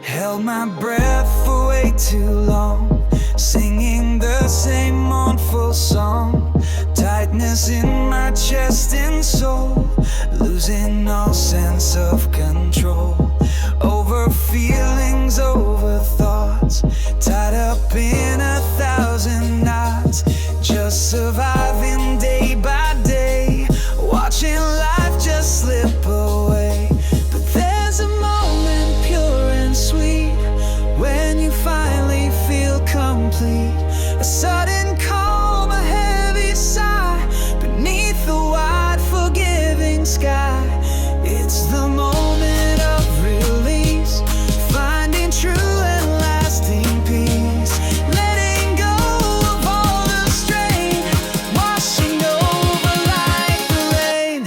Held my breath for way too long, singing the same mournful song. Tightness in my chest and soul, losing all sense of control. Over feelings, over thoughts, tied up in 1,000 knots. Just surviving day by day, watching life just slip away. But there's a moment pure and sweet when you finally feel complete. A sudden calm, a heavy sigh beneath the wide forgiving sky. It's the moment of release, finding true and lasting peace. Letting go of all the strain, washing over like the rain.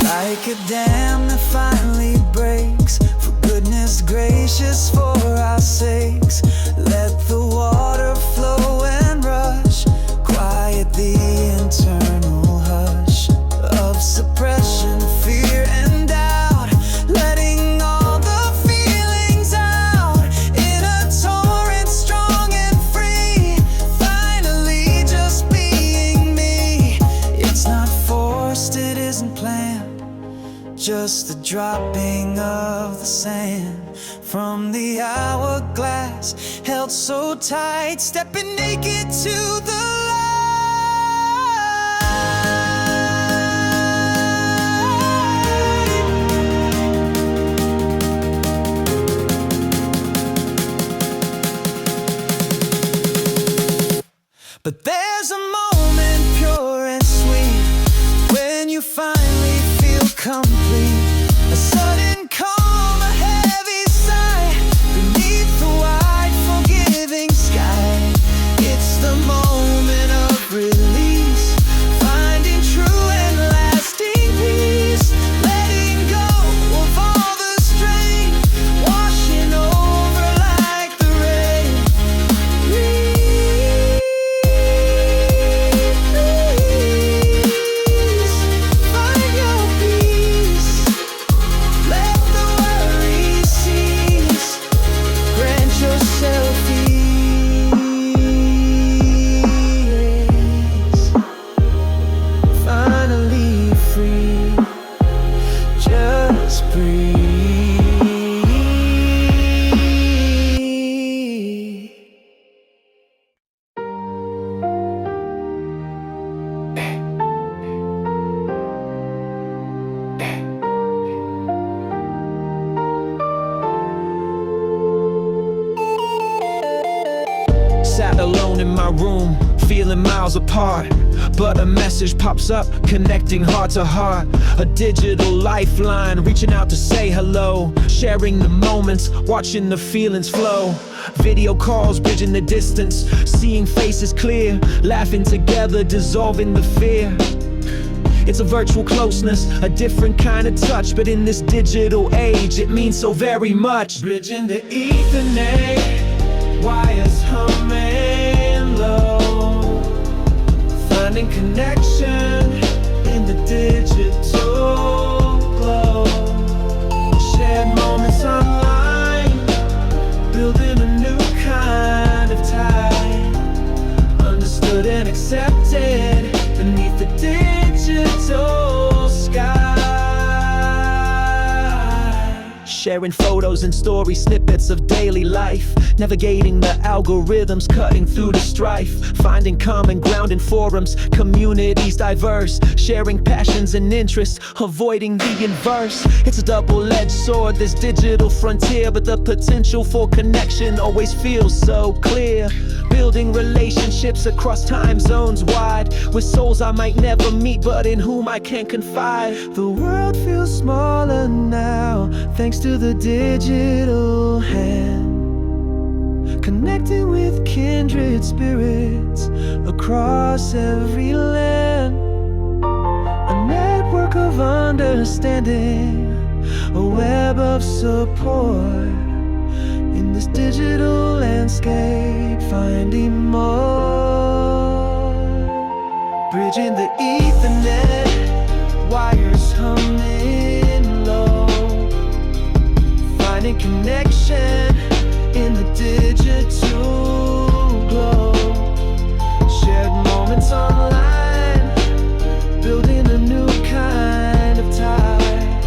Like a dam that finally breaks, for goodness gracious, for our sakes. Let the water flow and rush, quiet the internal hush of suppression, fear and doubt. Letting all the feelings out in a torrent, strong and free. Finally just being me. It's not forced, it isn't planned, just the dropping of the sand from the hourglass, held so tight, stepping naked to the light. But there's a moment pure and sweet when you finally feel complete. A sudden calm, a heavy sigh beneath the wide forgiving sky. It's the moment of release, finding true and lasting peace. Letting go of all the strain, washing over like the rain. Find your peace, let the worry cease, grant yourself ease. Finally free, just breathe. Sat alone in my room, feeling miles apart, but a message pops up, connecting heart to heart. A digital lifeline, reaching out to say hello, sharing the moments, watching the feelings flow. Video calls, bridging the distance, seeing faces clear, laughing together, dissolving the fear. It's a virtual closeness, a different kind of touch, but in this digital age, it means so very much. Bridging the Ethernet, wires humming low, finding connection in the digital glow. Shared moments online, building a new kind of tie, understood and accepted beneath the digital sky. Sharing photos and story snippets of daily life, navigating the algorithms, cutting through the strife, finding common ground in forums, communities diverse, sharing passions and interests, avoiding the inverse. It's a double-edged sword, this digital frontier, but the potential for connection always feels so clear. Building relationships across time zones wide, with souls I might never meet, but in whom I can confide. The world feels smaller now, thanks to the digital hand, connecting with kindred spirits across every land. A network of understanding, a web of support. In this digital landscape, finding more. Bridging the Ethernet, wires humming low. Finding connection in the digital glow. Shared moments online, building a new kind of tie.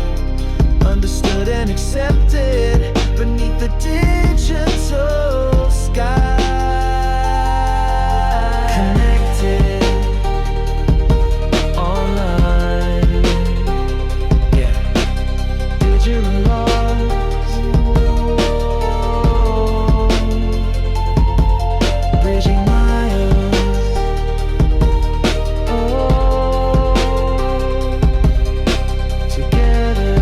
Understood and accepted beneath the digital sky. Connected online, yeah. Digital laws, bridging miles, together.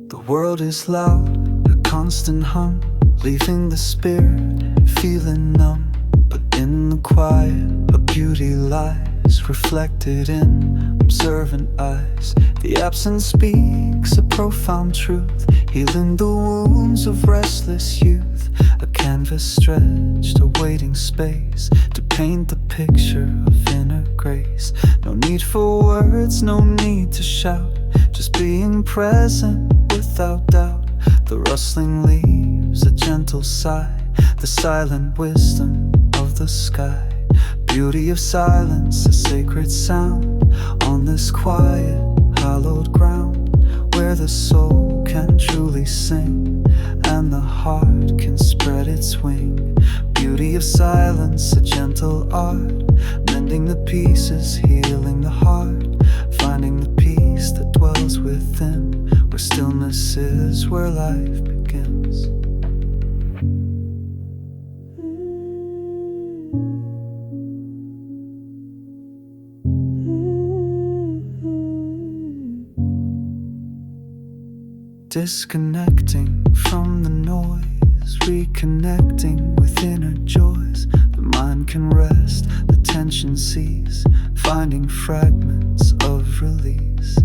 The world is loud, a constant hum, leaving the spirit feeling numb. But in the quiet, a beauty lies, reflected in observant eyes. The absence speaks a profound truth, healing the wounds of restless youth. A canvas stretched, awaiting space to paint the picture of inner grace. No need for words, no need to shout, just being present without doubt. The rustling leaves, a gentle sigh, the silent wisdom of the sky. Beauty of silence, a sacred sound on this quiet, hallowed ground, where the soul can truly sing and the heart can spread its wing. Beauty of silence, a gentle art, mending the pieces, healing the heart, finding the peace that dwells within, where stillness is where life begins. Disconnecting from the noise, reconnecting with inner joys. The mind can rest, the tension cease, finding fragments of release.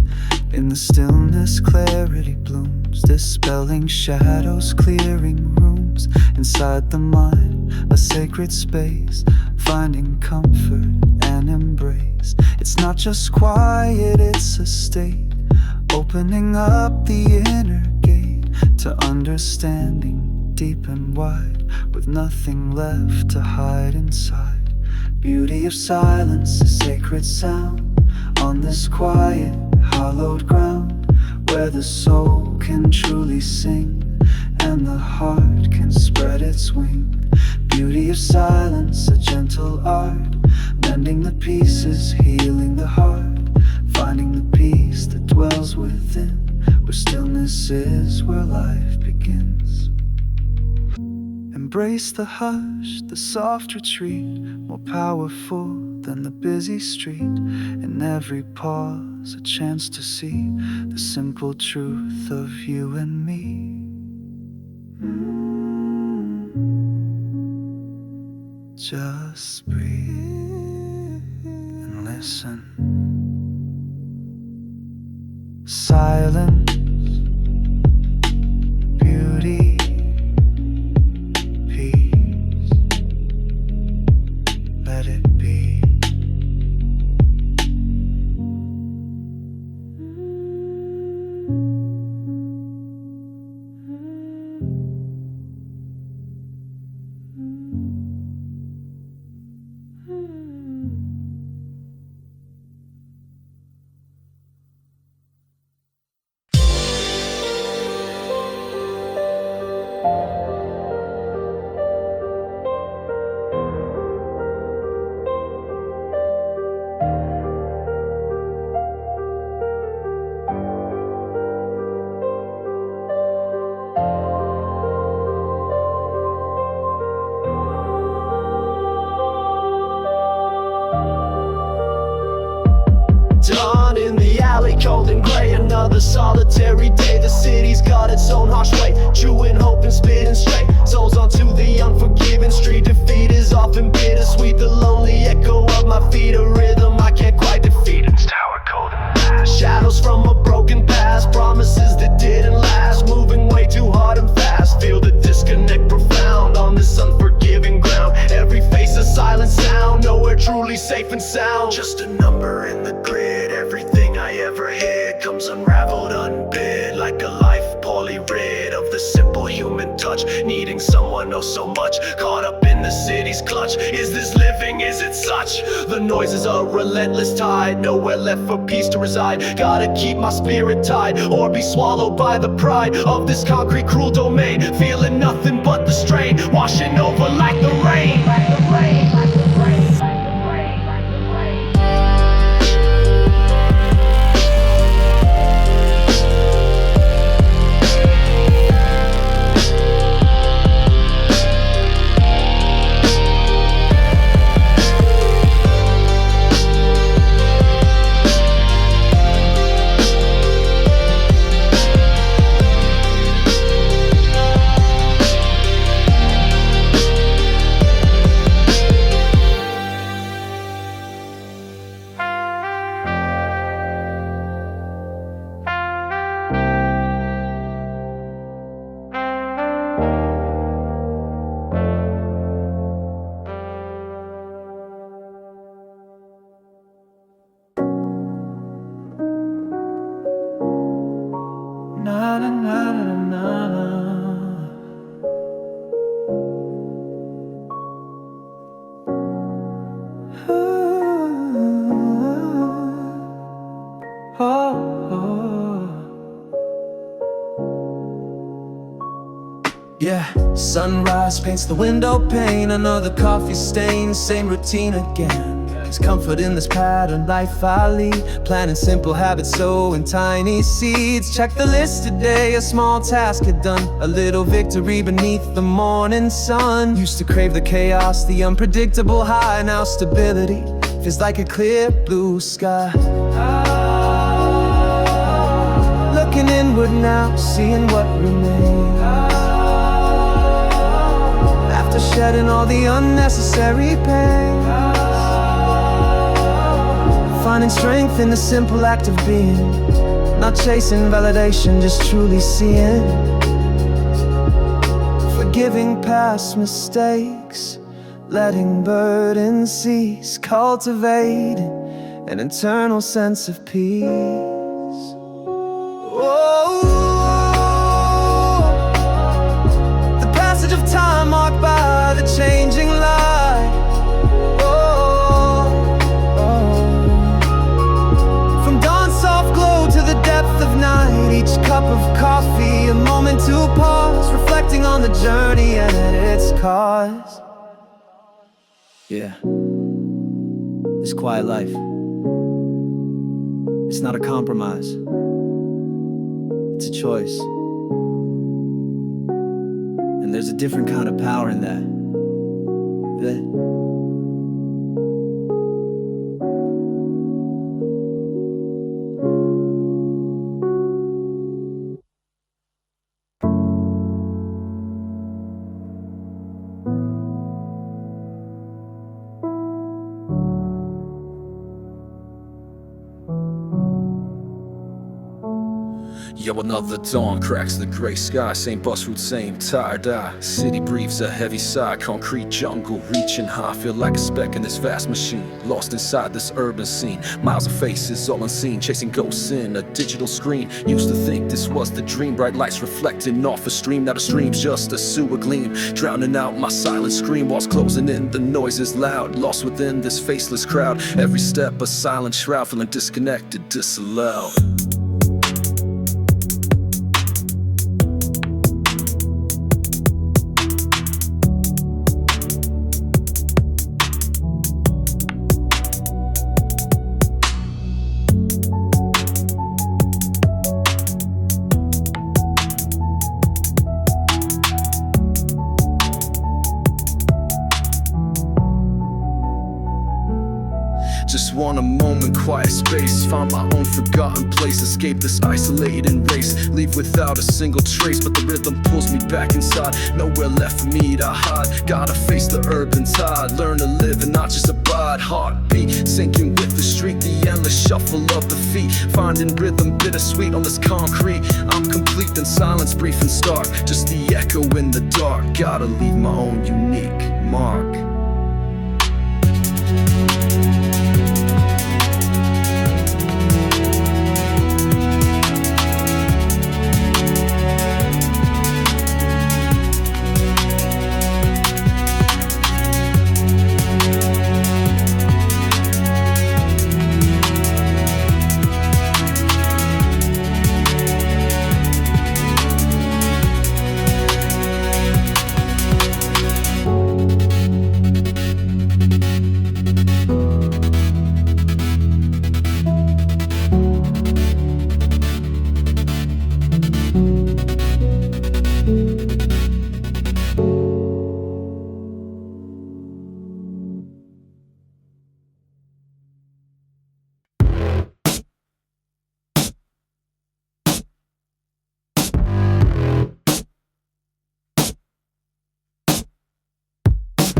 In the stillness, clarity blooms, dispelling shadows, clearing rooms. Inside the mind, a sacred space, finding comfort and embrace. It's not just quiet, it's a state, opening up the inner gate to understanding deep and wide, with nothing left to hide inside. Beauty of silence, a sacred sound on this quiet, hallowed ground, where the soul can truly sing and the heart can spread its wing. Beauty of silence, a gentle art, mending the pieces, healing the heart, finding the peace that dwells within, where stillness is where life begins. Embrace the hush, the soft retreat, more powerful than the busy street. In every pause, a chance to see the simple truth of you and me. Just breathe and listen. Silence, beauty, peace. Let it be. another solitary day. The city's got its own harsh way, chewing hope and spitting straight souls onto the unforgiving street. Defeat is often bittersweet, the lonely echo of my feet, a rhythm I can't quite defeat. It's tower cold and fast, shadows from a broken past, promises that didn't last, moving way too hard and fast. Feel the disconnect profound on this unforgiving ground. Every face a silent sound, nowhere truly safe and sound. Just a number in the grid, everything I ever hid comes unraveled, unbid, like a life poorly rid of the simple human touch, needing someone oh so much, caught up in the city's clutch. Is this living, is it such? The noise is a relentless tide, nowhere left for peace to reside. Gotta keep my spirit tied, or be swallowed by the pride of this concrete cruel domain. Feeling nothing but the strain, washing over like the rain. Like the rain, like the rain, like the rain, like the rain. Na na na na na na. Yeah, sunrise paints the window pane, another coffee stain, same routine again. There's comfort in this pattern life I lead, planting simple habits, sowing tiny seeds. Check the list today, a small task had done, a little victory beneath the morning sun. Used to crave the chaos, the unpredictable high, now stability feels like a clear blue sky. Looking inward now, seeing what remains, after shedding all the unnecessary pain. Finding strength in the simple act of being, not chasing validation, just truly seeing. Forgiving past mistakes, letting burdens cease, cultivating an internal sense of peace. Oh, the passage of time marked by the changing light. Each cup of coffee, a moment to pause, reflecting on the journey and its cause. Yeah, this quiet life, it's not a compromise, it's a choice. And there's a different kind of power in that. Yo, another dawn cracks the gray sky, same bus route, same tired eye. City breathes a heavy sigh, concrete jungle reaching high. Feel like a speck in this vast machine, lost inside this urban scene. Miles of faces all unseen, chasing ghosts in a digital screen. Used to think this was the dream, bright lights reflecting off a stream. Now the stream's just a sewer gleam, drowning out my silent scream. Walls closing in, the noise is loud, lost within this faceless crowd. Every step a silent shroud, feeling disconnected, disallowed. Just want a moment, quiet space. Find my own forgotten place, escape this isolated race. Leave without a single trace, but the rhythm pulls me back inside. Nowhere left for me to hide, gotta face the urban tide. Learn to live and not just abide. Heartbeat sinking with the street, the endless shuffle of the feet. Finding rhythm bittersweet on this concrete. I'm complete in silence, brief and stark, just the echo in the dark. Gotta leave my own unique mark.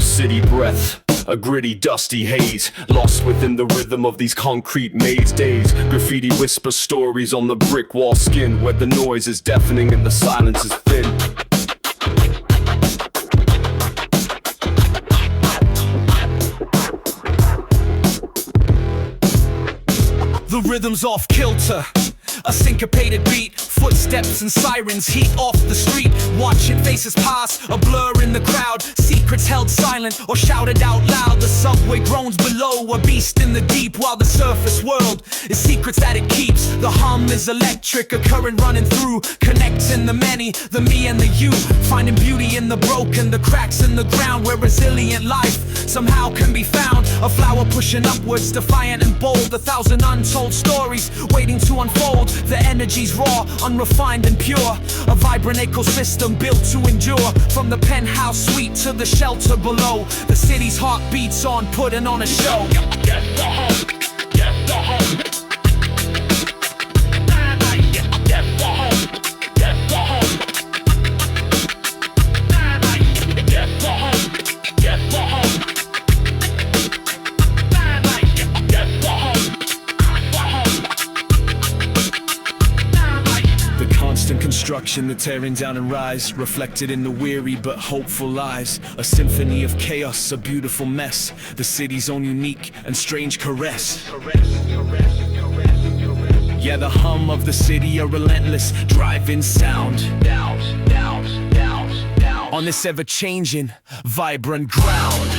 City breath, a gritty, dusty haze, lost within the rhythm of these concrete maze days. Graffiti whisper stories on the brick wall skin, where the noise is deafening and the silence is thin. The rhythm's off kilter, a syncopated beat, footsteps and sirens heat off the street. Watching faces pass, a blur in the crowd. Secrets held silent or shouted out loud. The subway groans below, a beast in the deep, while the surface world is secrets that it keeps. The hum is electric, a current running through, connecting the many, the me and the you. Finding beauty in the broken, the cracks in the ground, where resilient life somehow can be found. A flower pushing upwards, defiant and bold. 1,000 untold stories waiting to unfold. The energy's raw, unrefined and pure, a vibrant ecosystem built to endure. From the penthouse suite to the shelter below, the city's heart beats on, putting on a show. Get the home, get the home. Get the home, get the home. Get the home, get the home. Get the home. Constant construction, the tearing down and rise, reflected in the weary but hopeful eyes. A symphony of chaos, a beautiful mess, the city's own unique and strange caress. Yeah, the hum of the city, a relentless driving sound. On this ever-changing, vibrant ground.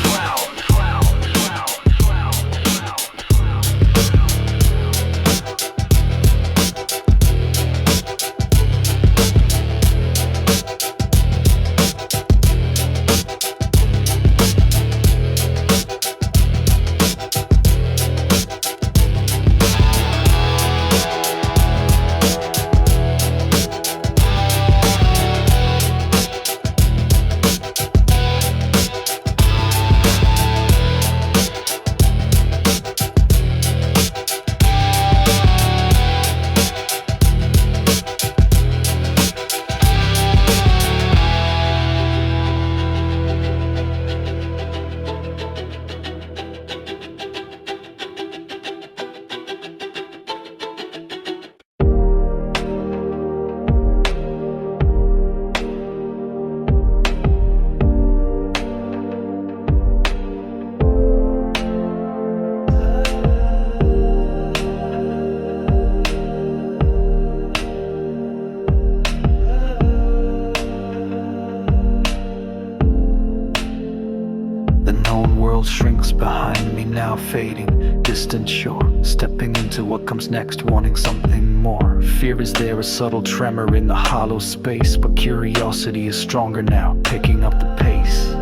Shrinks behind me now, fading, distant shore, stepping into what comes next, wanting something more. Fear is there, a subtle tremor in the hollow space, but curiosity is stronger now, picking up the pace.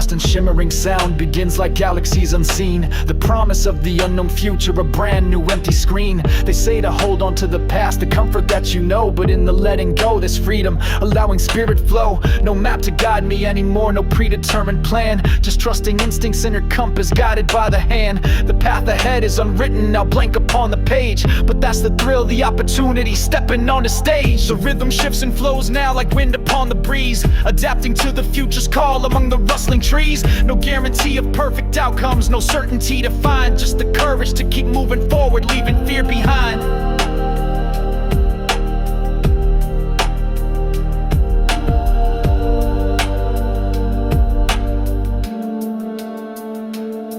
vast and shimmering sound begins like galaxies unseen. The promise of the unknown future, a brand new empty screen. They say to hold on to the past, the comfort that you know, but in the letting go there's freedom, allowing spirit flow. No map to guide me anymore, no predetermined plan, just trusting instincts, inner compass guided by the hand. The path ahead is unwritten, now blank upon the page, but that's the thrill, the opportunity, stepping on the stage. The rhythm shifts and flows now like wind upon the breeze, adapting to the future's call among the rustling trees. No guarantee of perfect outcomes, no certainty to find, just the courage to keep moving forward, leaving fear behind.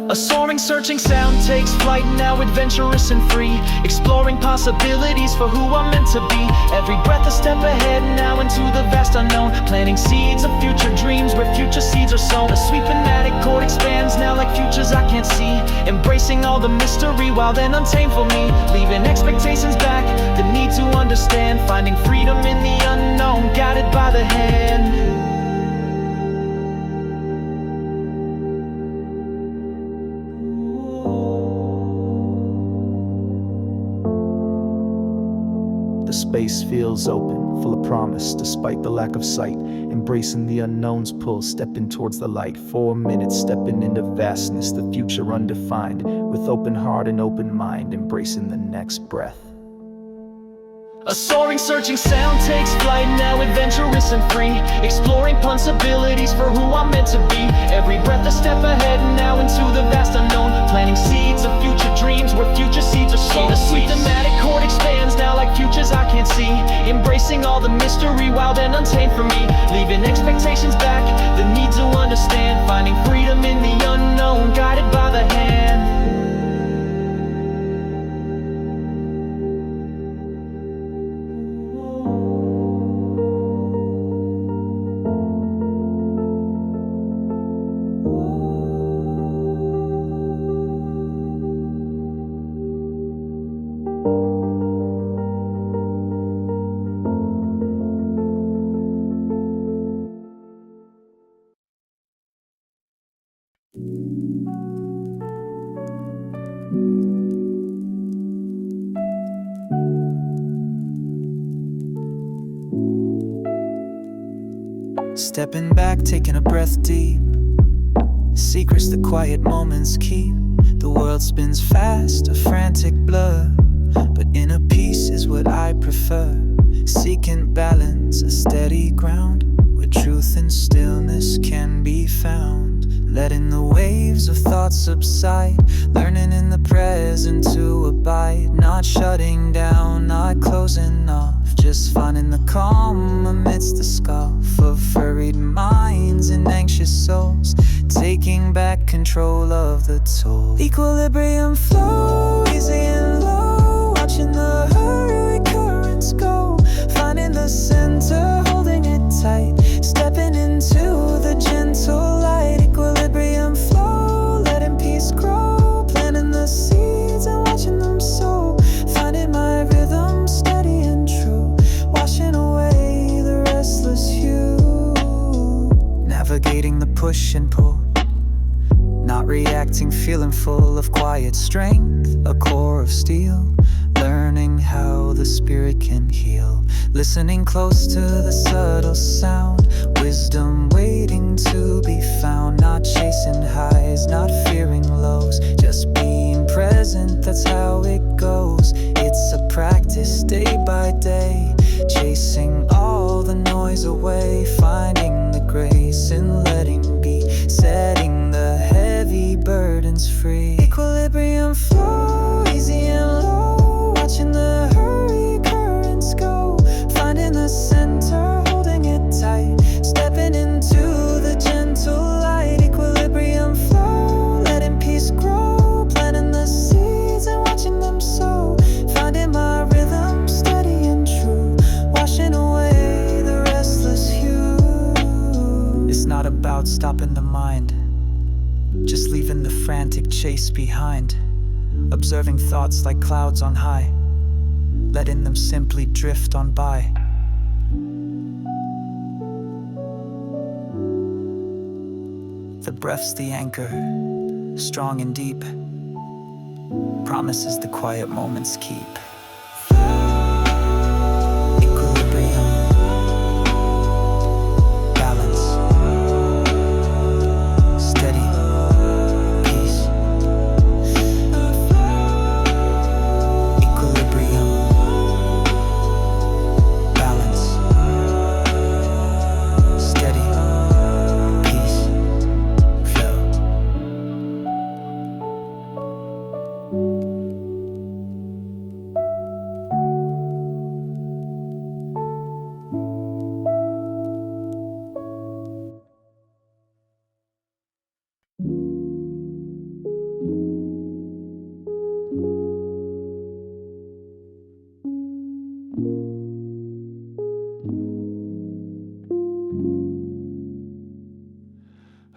A soaring, searching sound takes flight, now adventurous and free, exploring possibilities for who I'm meant to be. Every breath a step ahead, now into the vast unknown, planting seeds of future dreams where future seeds are sown. A sweet thematic chord expands now like futures I can't see, embracing all the mystery while then untamed for me, leaving expectations back, the need to understand, finding freedom in the unknown, guided by the hand. The space feels open, full of promise, despite the lack of sight. Embracing the unknown's pull, stepping towards the light. 4 minutes, stepping into vastness, the future undefined. With open heart and open mind, embracing the next breath. A soaring, searching sound takes flight, now adventurous and free, exploring possibilities for who I'm meant to be. Every breath a step ahead, now into the vast unknown, planting seeds of future dreams where future seeds are sown. The sweet thematic chord expands now like futures I can't see, embracing all the mystery while then untamed for me, leaving expectations back, the need to understand, finding freedom in the unknown, guided by the hand. Stepping back, taking a breath deep, secrets the quiet moments keep. The world spins fast, a frantic blur, but inner peace is what I prefer. Seeking balance, a steady ground, where truth and stillness can be found. Letting the waves of thought subside, learning in the present to abide. Not shutting down, not closing off, just finding the calm amidst the scoff of hurried minds and anxious souls. Taking back control of the toll. Equilibrium flow, easy and low, watching the hurry currents go. Finding the center, holding it tight, stepping into the gentle light. Equilibrium flow, letting peace grow, planting the seeds and watching them sow. Finding my rhythm steady and true, washing away the restless hue. Navigating the push and pull, not reacting, feeling full of quiet strength, a core of steel. Learning how the spirit can heal, listening close to the subtle sound. Wisdom waiting to be found, not chasing highs, not fearing lows, just being present, that's how it goes. It's a practice day by day, chasing all the noise away, finding the grace in letting be, setting the heavy burdens free. Equilibrium flow, easy and low, watching the hurry currents go. Finding the center, holding it tight, stepping into the gentle light. Equilibrium flow, letting peace grow, planting the seeds and watching them sow. Finding my rhythm steady and true, washing away the restless hue. It's not about stopping the mind, just leaving the frantic chase behind. Observing thoughts like clouds on high, letting them simply drift on by. The breath's the anchor, strong and deep. Promises the quiet moments keep. Equilibrium, balance, steady, peace. Equilibrium, balance, steady, peace, flow.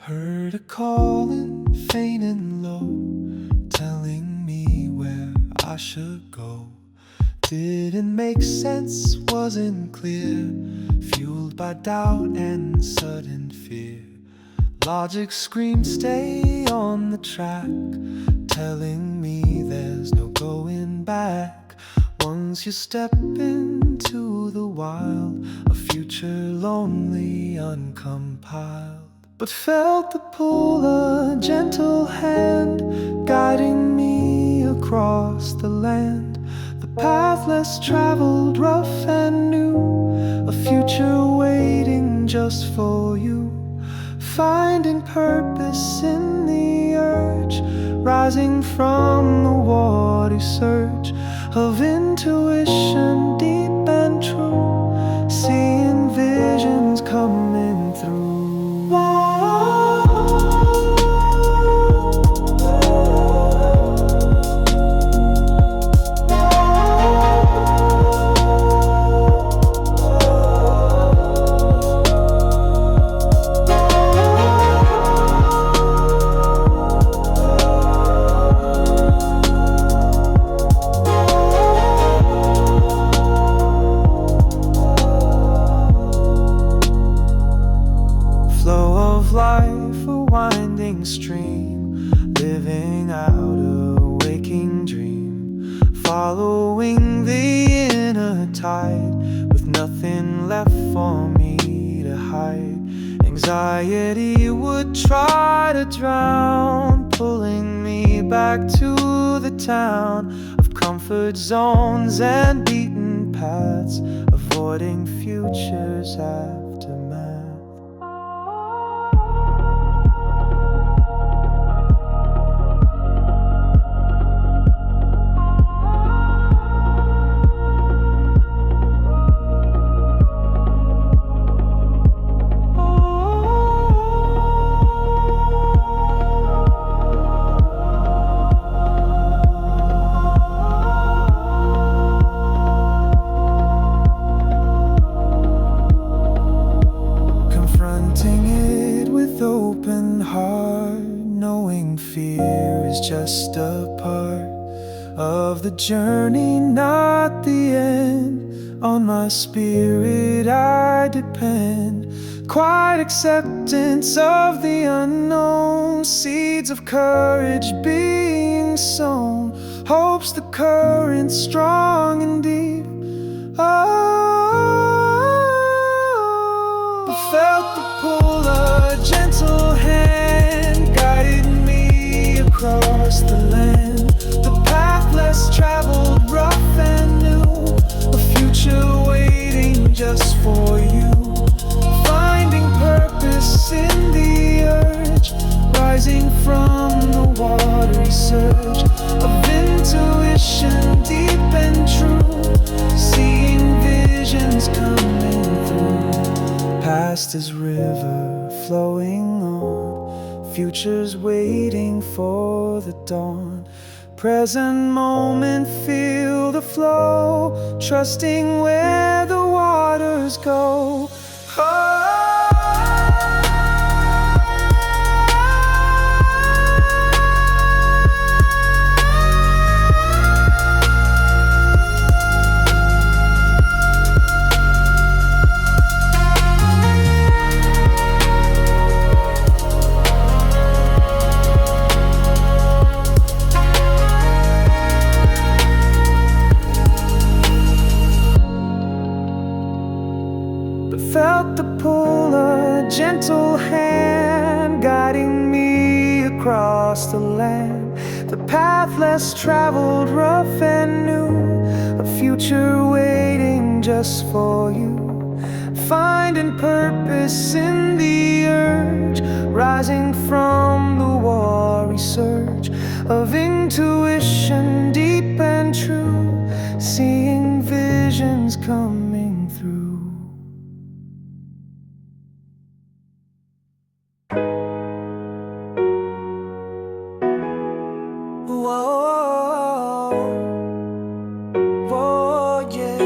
Heard a calling, faint and low, telling me where I should go. Didn't make sense, wasn't clear, fueled by doubt and sudden fear. Logic screamed, stay on the track, telling me there's no going back. Once you step into the wild, a future lonely, uncompiled. But felt the pull, a gentle hand, guiding me across the land. The path less traveled, rough and new, a future waiting just for you. Finding purpose in the urge, rising from the watery surge of intuition deep and true, seeing visions coming through. Life, a winding stream, living out a waking dream, following the inner tide, with nothing left for me to hide. Anxiety would try to drown, pulling me back to the town of comfort zones and beaten paths, avoiding futures aftermath. Open heart, knowing fear is just a part of the journey, not the end. On my spirit I depend, quiet acceptance of the unknown, seeds of courage being sown, hopes the current strong and deep. Felt the pull, a gentle hand guided me across the land. The path less traveled, rough and new, a future waiting just for you. Finding purpose in the urge, rising from the watery surge of intuition deep and true, seeing visions coming through. Past is river flowing on, futures waiting for the dawn. Present moment, feel the flow, trusting where the waters go. across the land. The path less traveled, rough and new, a future waiting just for you. Finding purpose in the urge, rising from the wary surge of intuition deep and true, seeing visions coming through. Whoa, whoa, yeah.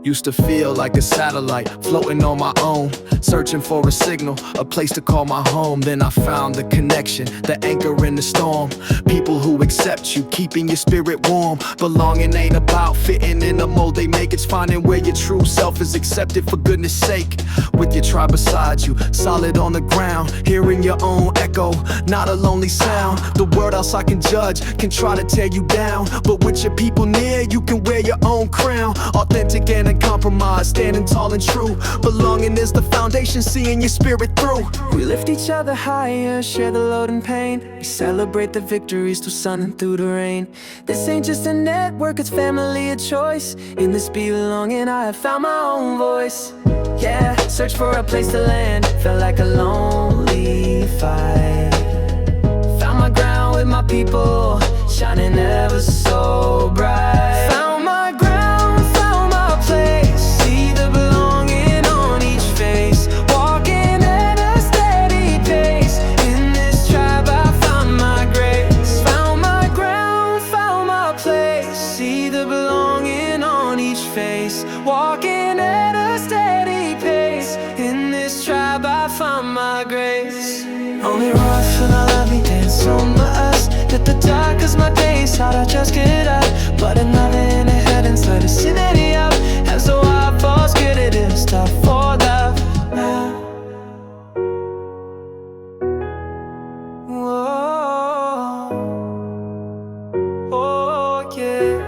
Used to feel like a satellite floating on my own, searching for a signal, a place to call my home. Then I found the connection, the anchor in the storm. People who accept you, keeping your spirit warm. Belonging ain't about fitting in the mold they make. It's finding where your true self is accepted, for goodness sake. With your tribe beside you, solid on the ground, hearing your own echo, not a lonely sound. The world outside can judge, can try to tear you down, but with your people near, you can wear your own crown. Authentic and uncompromised, standing tall and true. Belonging is the foundation, seeing your spirit through. We lift each other higher, share the load and pain. We celebrate the victories through sun and through the rain. This ain't just a network, it's family, a choice. In this belonging, I have found my own voice. Yeah, search for a place to land, felt like a lonely fight. Found my ground with my people, shining ever so bright. Found my ground, found my place, see the belonging on each face. Walking at a steady pace, in this tribe I found my grace. Found my ground, found my place, see the belonging on each face. Walking at a steady pace, in this tribe I found my grace. Only rough and I love me dance on my us. Hit the dark as my days, hard I just get up. But another in the head inside a city up. And so I falls good, it is tough for love now. Whoa, oh yeah.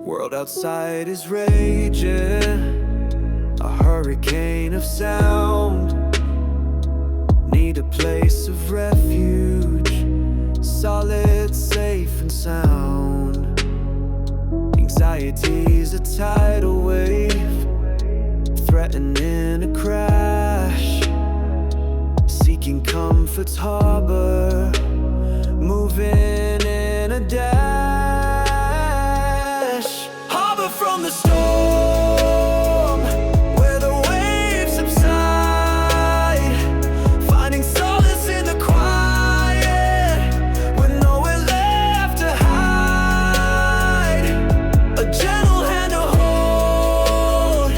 World outside is raging, a hurricane of sound. Need a place of refuge, solid, safe and sound. Anxiety's a tidal wave, threatening a crash. Seeking comfort's harbor, moving in a dash. Harbor from the storm, where the waves subside. Finding solace in the quiet, with nowhere left to hide. A gentle hand to hold,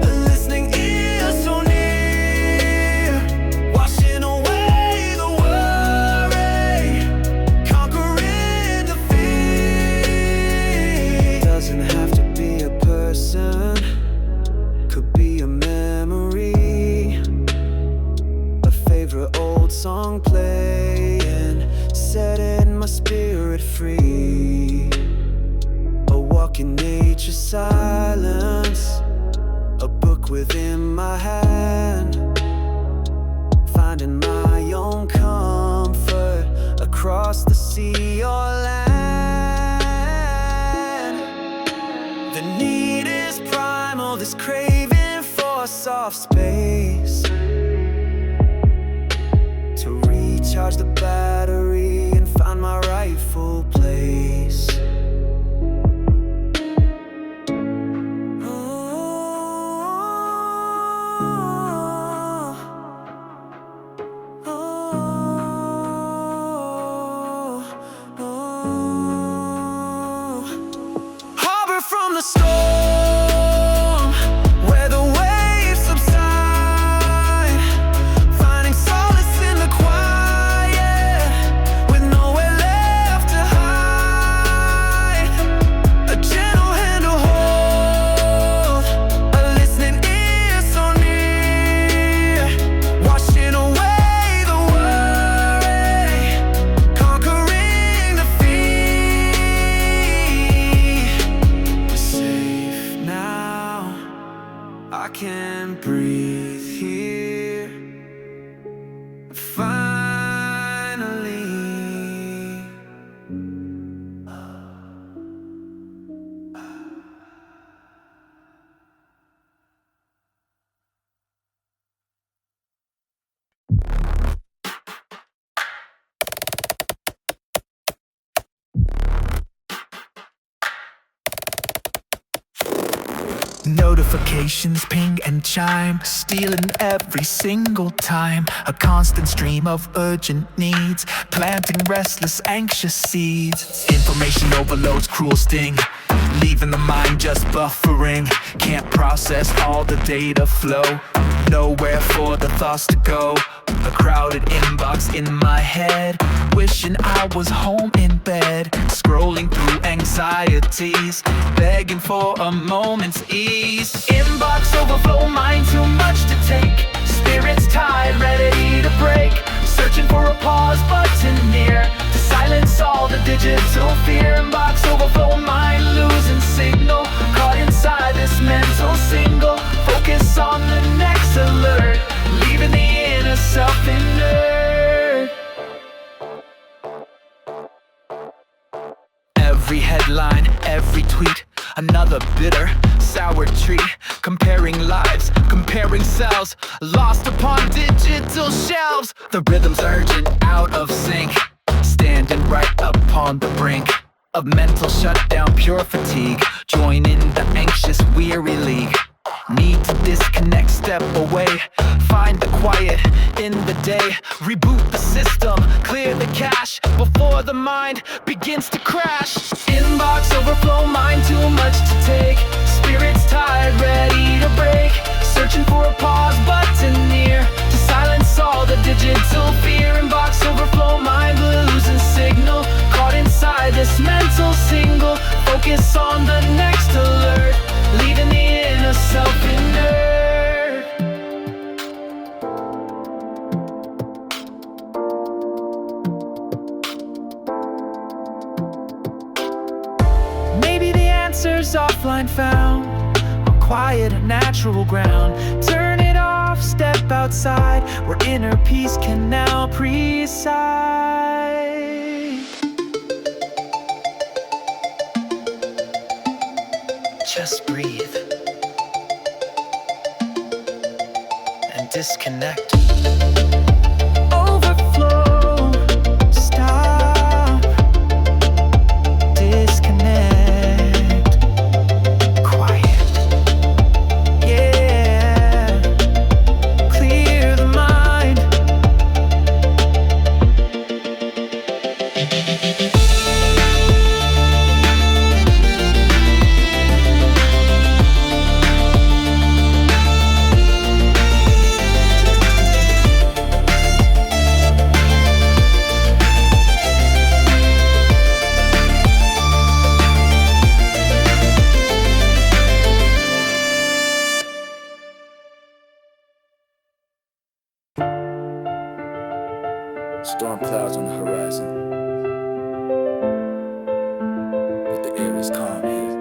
a listening ear so near. Washing away the worry, conquering defeat. Doesn't have to be a person, could be a memory. A favorite old song playing, setting my spirit free. A walk in nature's silence, a book within my hand. Finding my own comfort across the sea or land. The need is primal, this craving for soft space, to recharge the battery and find my rightful place. Harbor from the storm, where the waves subside. Finding solace in the quiet, with nowhere left to hide. Notifications ping and chime, stealing every single time. A constant stream of urgent needs, planting restless, anxious seeds. Information overloads, cruel sting, leaving the mind just buffering. Can't process all the data flow, nowhere for the thoughts to go. A crowded inbox in my head, wishing I was home in bed. Scrolling through anxieties, begging for a moment's ease. Inbox overflow, mind too much to take. Spirits tired, ready to break. Searching for a pause button near to silence all the digital fear. Inbox overflow, mind losing signal. Caught inside this mental single. Focus on the next alert, leaving the inner self inert. Every headline, every tweet, another bitter, sour treat. Comparing lives, comparing selves, lost upon digital shelves. The rhythm's urgent, out of sync, standing right upon the brink of mental shutdown, pure fatigue. Join in the anxious, weary league. Need to disconnect, step away, find the quiet in the day. Reboot the system, clear the cache before the mind begins to crash. Inbox overflow, mind too much to take. Spirits tired, ready to break. Searching for a pause button near to silence all the digital fear. Inbox overflow, mind losing signal. Caught inside this mental single. Focus on the next alert, leaving the inner self inert. Maybe the answer's offline found, on quiet and natural ground. Turn it off, step outside, where inner peace can now preside. Just breathe and disconnect. Overflow, stop, disconnect. Quiet, yeah, clear the mind. Storm clouds on the horizon, but the air is calm here.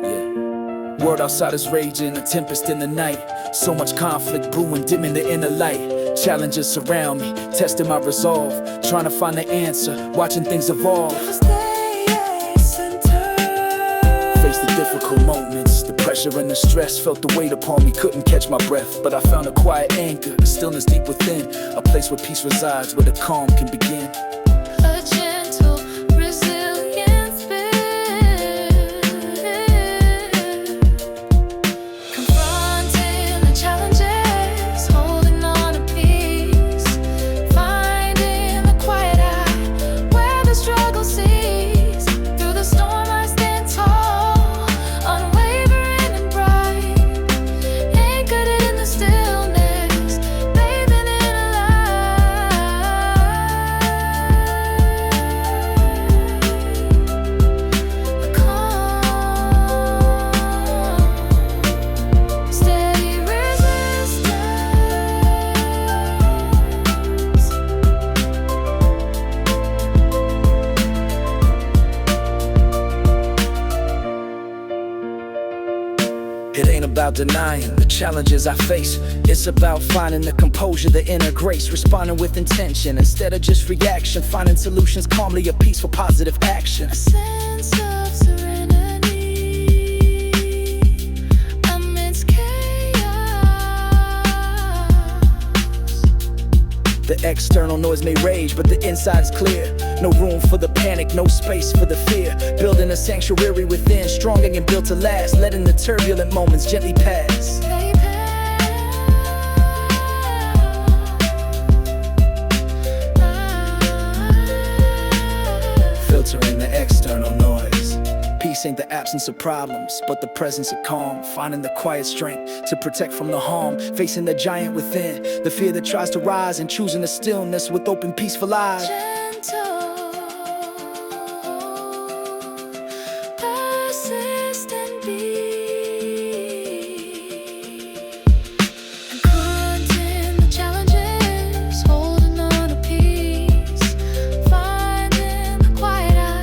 Yeah. World outside is raging, a tempest in the night. So much conflict brewing, dimming the inner light. Challenges surround me, testing my resolve. Trying to find the answer, watching things evolve. Face the difficult moments, the pressure and the stress. Felt the weight upon me, couldn't catch my breath. But I found a quiet anchor, a stillness deep within. A place where peace resides, where the calm can begin. A gentle, resilient spirit, confronting the challenges, holding on to peace, finding the quiet eye where the struggle cease. Through the storm I stand tall, unwavering and bright, anchored in the stillness, bathing in a calm, steady resistance. It ain't about denying the challenges I face. It's about finding the composure, the inner grace. Responding with intention instead of just reaction. Finding solutions calmly, a peaceful, positive action. A sense of serenity amidst chaos. The external noise may rage, but the inside is clear. No room for the panic, no space for the fear. Building a sanctuary within, strong and built to last. Letting the turbulent moments gently pass. Filtering the external noise. Peace ain't the absence of problems, but the presence of calm. Finding the quiet strength to protect from the harm. Facing the giant within, the fear that tries to rise, and choosing the stillness with open, peaceful eyes. Gentle, persistent beat, and confronting the challenges, holding on to peace, finding the quiet eye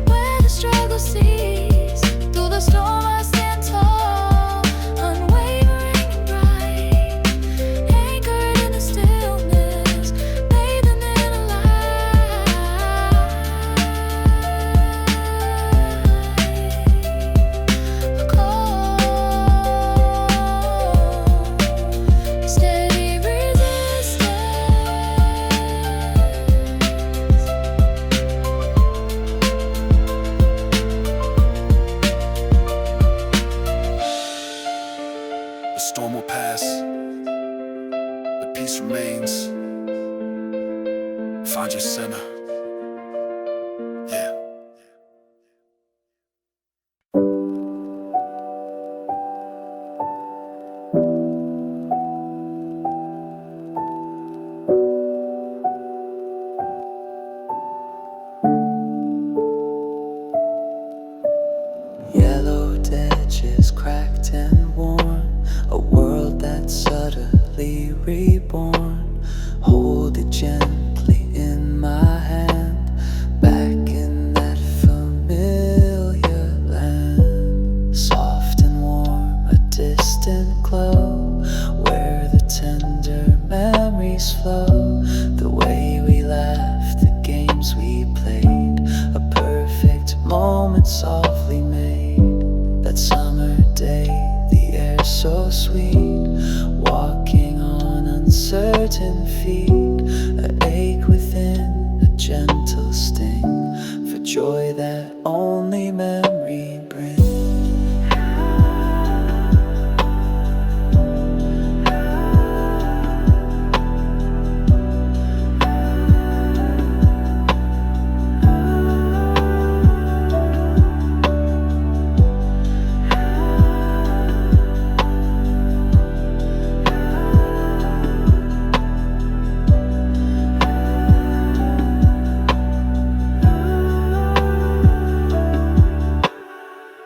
where the struggle cease. Through the storm I stand tall, unwavering and bright, anchored in the stillness, bathing in a light. A calm, steady resistance. The storm will pass, but peace remains. Find your center. Yeah. Yellowed edges cracked and worn, a world that's utterly reborn. Hold it gently in my hand, back in that familiar land. Soft and warm, a distant glow, where the tender memories flow. The way we laughed, the games we played, a perfect moment softly made. That summer day, the air so sweet, walking on uncertain feet, an ache within, a gentle sting, for joy that only memory brings.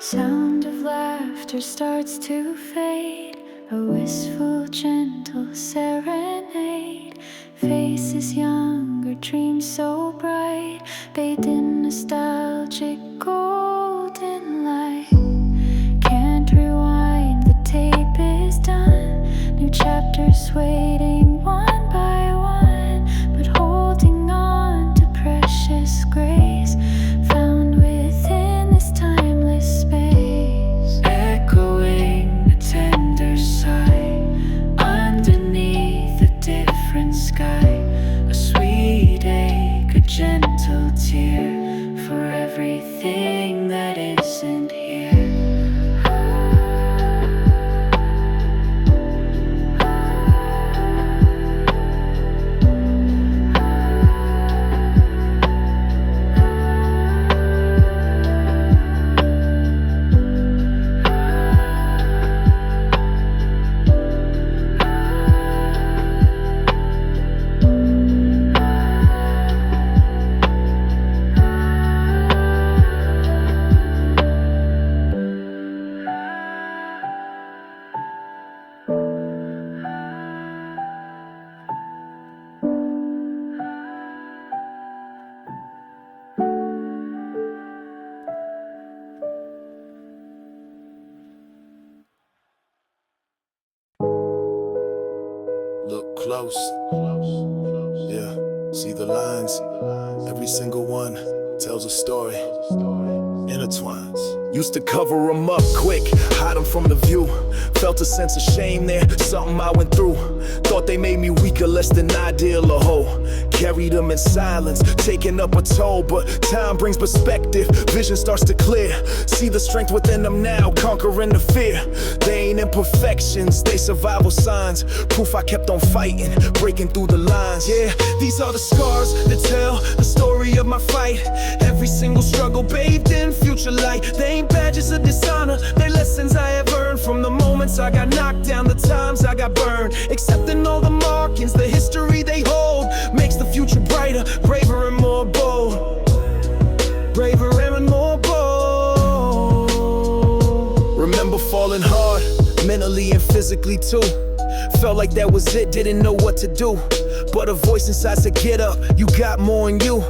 Sound of laughter starts to fade, a wistful, gentle serenade. Faces younger, dreams so bright, bathed in nostalgic golden light. Can't rewind, the tape is done. New chapters waiting one by one, but holding on to precious grace found within this timeless space. Echoing a tender sigh underneath a different sky. A sweet ache, a gentle tear for everything that isn't here. Look close. Yeah, see the lines. Every single one tells a story. Intertwines. Used to cover them up quick, hide them from the view. Felt a sense of shame there, something I went through. Thought they made me weaker, less than ideal, a hoe. Carried them in silence, taking up a toll, but time brings perspective, vision starts to clear. See the strength within them now, conquering the fear. They ain't imperfections, they survival signs. Proof I kept on fighting, breaking through the lines. Yeah, these are the scars that tell the story of my fight. Every single struggle bathed in future light. They ain't badges of dishonor, they lessons I have earned. From the moments I got knocked down, the times I got burned. Accepting all the markings, the history they hold, makes the future brighter, braver and more bold. Braver and more bold. Remember falling hard, mentally and physically too. Felt like that was it, didn't know what to do. But a voice inside said get up, you got more in you.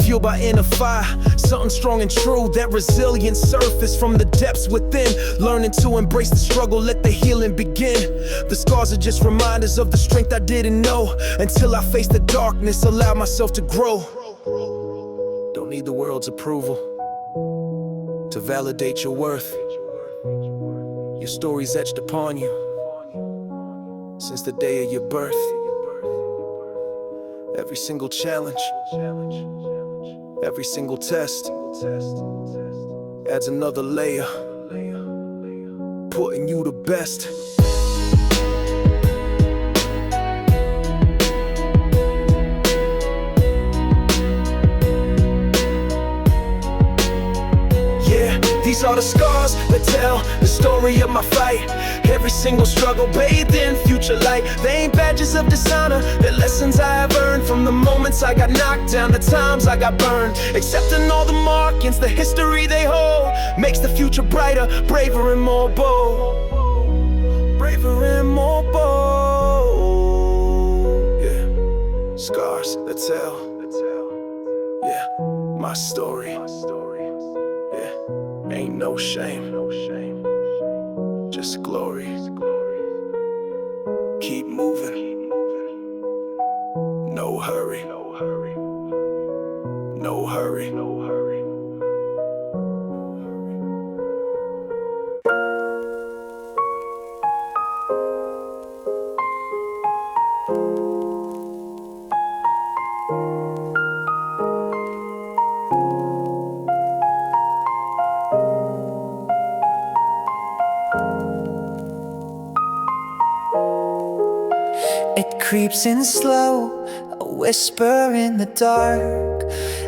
Fueled by inner fire, something strong and true. That resilient surface from the depths within. Learning to embrace the struggle, let the healing begin. The scars are just reminders of the strength I didn't know. Until I faced the darkness, allowed myself to grow. Don't need the world's approval to validate your worth. Your story's etched upon you since the day of your birth. Every single challenge, every single test adds another layer, putting you the best. These are the scars that tell the story of my fight. Every single struggle bathed in future light. They ain't badges of dishonor, they're lessons I have earned. From the moments I got knocked down, the times I got burned. Accepting all the markings, the history they hold, makes the future brighter, braver and more bold. Braver and more bold. Yeah, scars that tell. Yeah, my story. Ain't no shame, just glory. Keep moving, no hurry, no hurry. It creeps in slow, a whisper in the dark,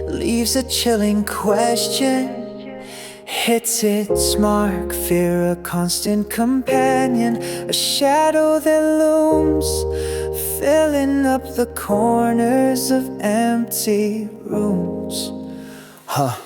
leaves a chilling question, hits its mark. Fear, a constant companion, a shadow that looms, filling up the corners of empty rooms. Heart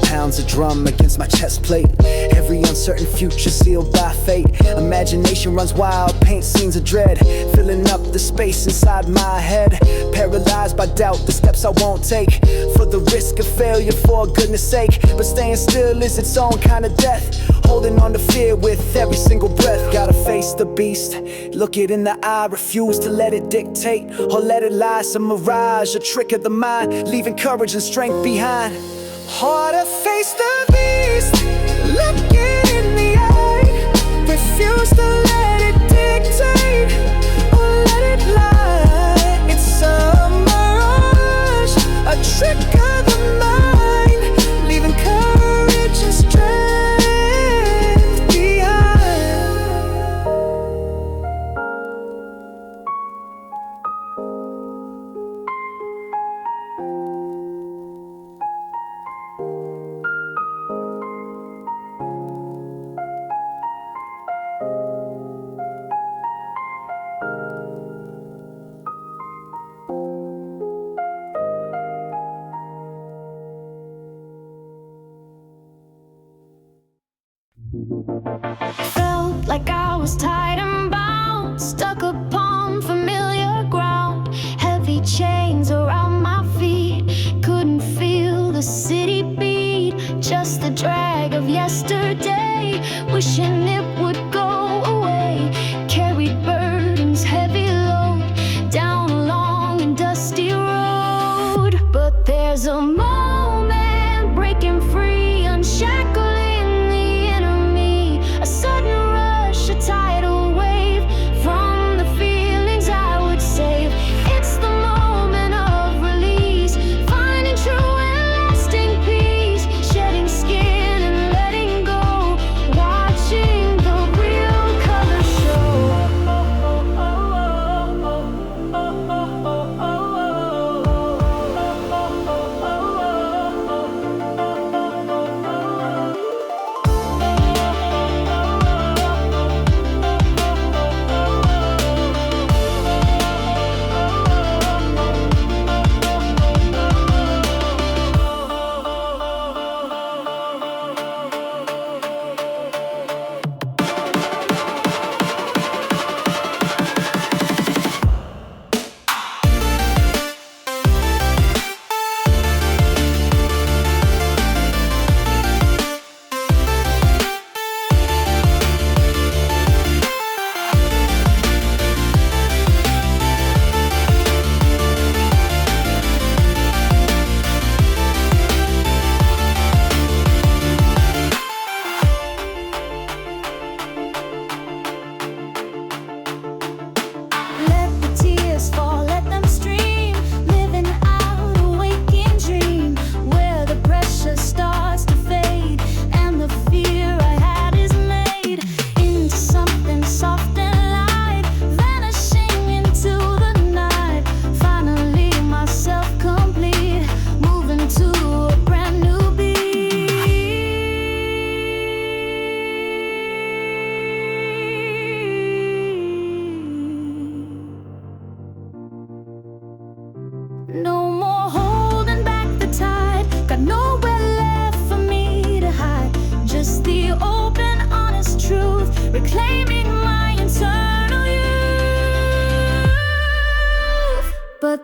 pounds a drum against my chest plate. Every uncertain future sealed by fate. Imagination runs wild, paint scenes of dread, filling up the space inside my head. Paralyzed by doubt, the steps I won't take, for the risk of failure, for goodness sake. But staying still is its own kind of death. Holding on to fear with every single breath. Gotta face the beast, look it in the eye. Refuse to let it dictate, or let it lie. Some mirage, a trick of the mind, leaving courage and strength behind. Hard to face the beast, look it in the eye. Refuse to let it dictate, or let it lie. It's a mirage, a trick of the mind, leaving courage and strength behind.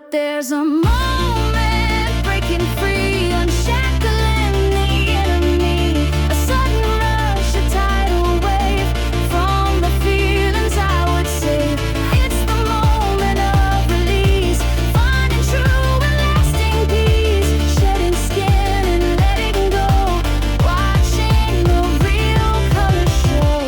But there's a moment breaking free, unshackling the enemy. A sudden rush, a tidal wave from the feelings I would save. It's the moment of release, finding true and lasting peace. Shedding skin and letting go, watching the real color show.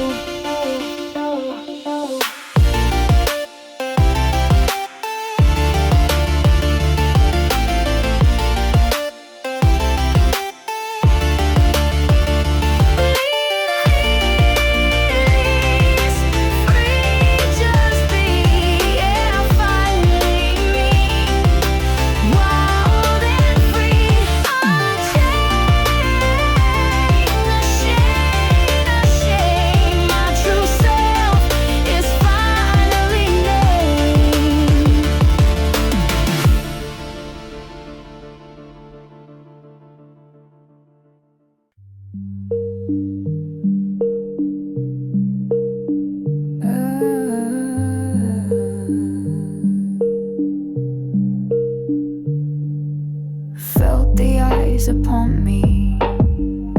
Felt the eyes upon me,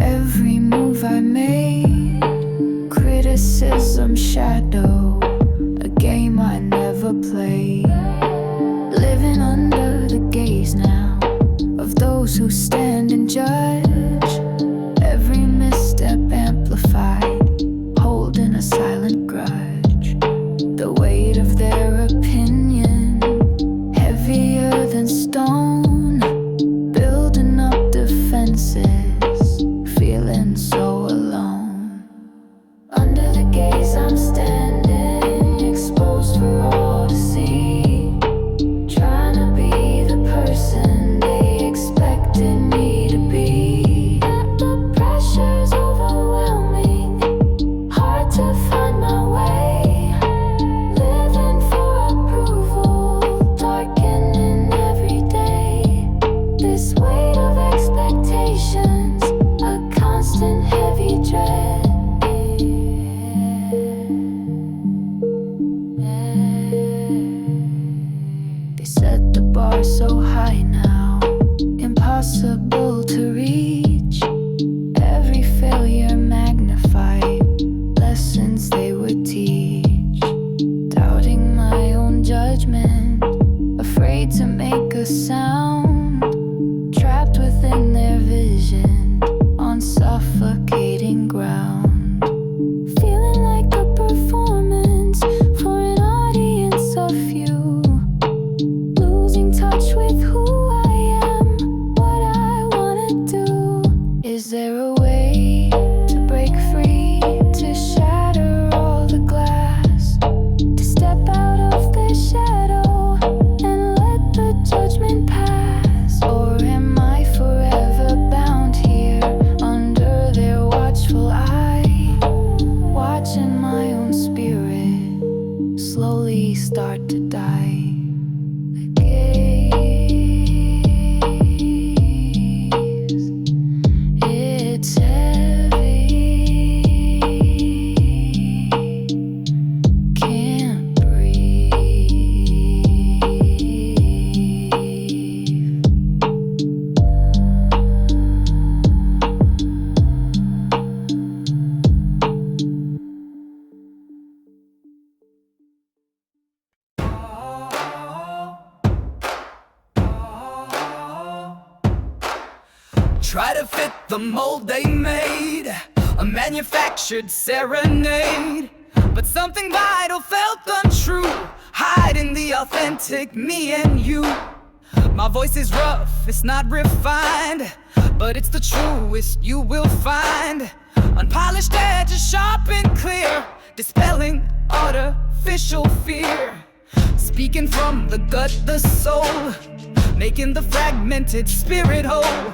every move I made. Criticism, shadow, a game I never played. Living under the gaze now of those who stand and judge. Every misstep amplified, holding a silent grudge. The weight of their opinion, heavier than stone, building up defenses, feeling so alone. Under the gaze I'm standing, exposed for all to see, trying to be the person they expected me to be. Yet the pressure's overwhelming, hard to find my way. Living for approval, darkening every day. This weight of expectations, a constant heavy dread. They set the bar so high now, impossible to reach. Every failure magnified, lessons they would teach. Doubting my own judgment, afraid to make a sound. Trapped within their vision, on suffocating ground. Feeling like a performance for an audience of few. Losing touch with who I am, what I wanna do. Is there a way to break free, to shatter all the glass, to step out of the shadow and let the judgment pass? Or am I forever bound here under their watchful eye, watching my own spirit slowly start to die? The gaze, it's heavy, can't breathe. Try to fit the mold they made, a manufactured serenade. But something vital felt untrue, hiding the authentic me and you. My voice is rough, it's not refined, but it's the truest you will find. Unpolished edges sharp and clear, dispelling artificial fear. Speaking from the gut, the soul, making the fragmented spirit whole.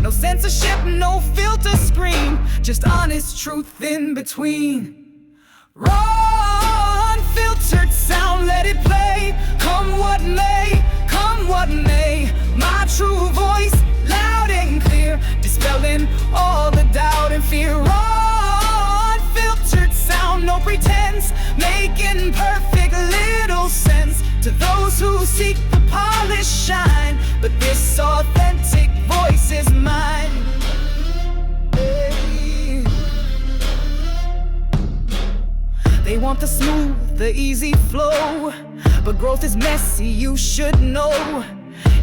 No censorship, no filter screen, just honest truth in between. Raw, unfiltered sound, let it play. Come what may, come what may. My true voice, loud and clear, dispelling all the doubt and fear. Raw, unfiltered sound, no pretense, making perfect little sense to those who seek the polished shine, but this authentic voice is mine. Hey. They want the smooth, the easy flow, but growth is messy, you should know.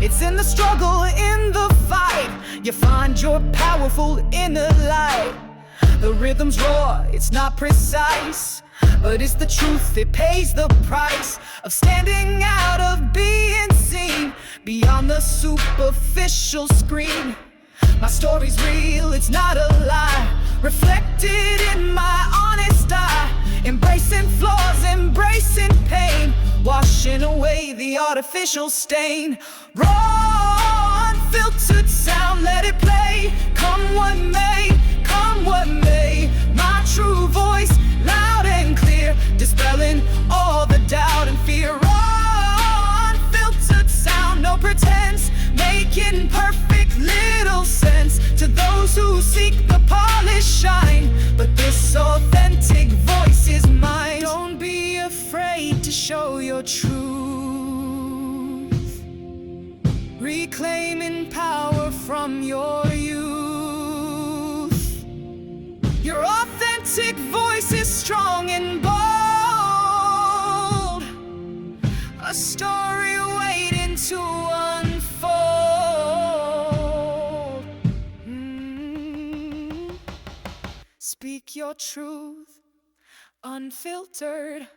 It's in the struggle, in the fight, you find your powerful inner light. The rhythm's raw, it's not precise, but it's the truth, it pays the price of standing out, of being seen beyond the superficial screen. My story's real, it's not a lie, reflected in my honest eye. Embracing flaws, embracing pain, washing away the artificial stain. Raw, unfiltered sound, let it play. Come what may, come what may. My true voice, loud and clear, dispelling all the doubt and fear. Raw, unfiltered sound, no pretense, making perfect little sense to those who seek the polished shine. But this authentic voice is mine. Don't be afraid to show your truth, reclaiming power from your youth. Your authentic voice is strong and bold, a story waiting to unfold. Speak your truth, unfiltered.